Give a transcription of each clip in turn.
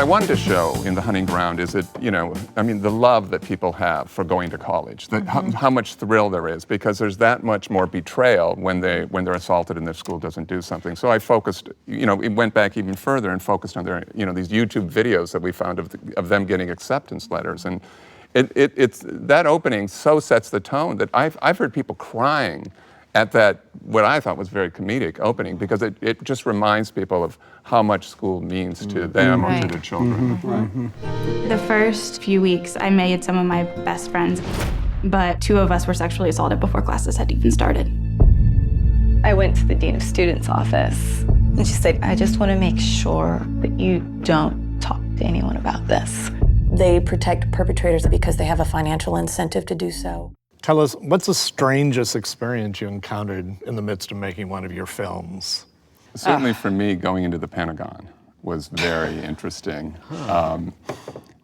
I wanted to show in The Hunting Ground is that, the love that people have for going to college, that how much thrill there is, because there's that much more betrayal when they're assaulted and their school doesn't do something. So I focused, it went back even further and focused on their, these YouTube videos that we found of them getting acceptance letters. And it's that opening so sets the tone that I've heard people crying at that, what I thought was very comedic opening, because it just reminds people of how much school means to them or to their children. The first few weeks, I made some of my best friends, but 2 of us were sexually assaulted before classes had even started. I went to the Dean of Students' office, and she said, I just want to make sure that you don't talk to anyone about this. They protect perpetrators because they have a financial incentive to do so. Tell us, what's the strangest experience you encountered in the midst of making one of your films? Certainly for me, going into the Pentagon was very interesting.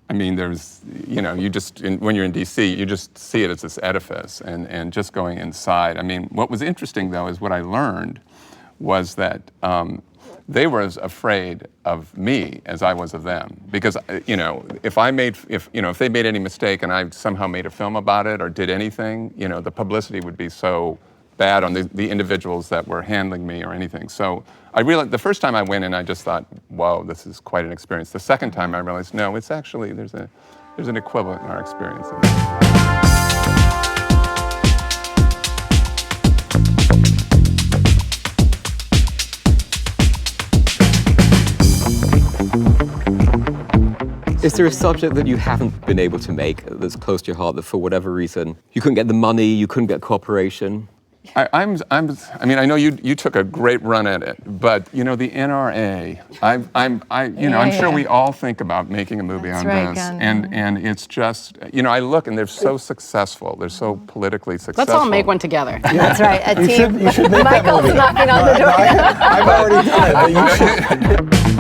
There's, when you're in DC, you just see it as this edifice, and just going inside. What was interesting, though, is what I learned was that they were as afraid of me as I was of them. Because, if they made any mistake and I somehow made a film about it or did anything, the publicity would be so bad on the individuals that were handling me or anything. So I realized, the first time I went in, I just thought, whoa, this is quite an experience. The second time I realized, no, it's actually, there's an equivalent in our experience. Is there a subject that you haven't been able to make that's close to your heart, that for whatever reason you couldn't get the money, you couldn't get cooperation? I know you took a great run at it, but the NRA, I'm sure we all think about making a movie on this, and it's just, I look and they're so successful, they're so politically successful. Let's all make one together. That's right, a team. You should make Michael's knocking on the door. I've already done it. You should.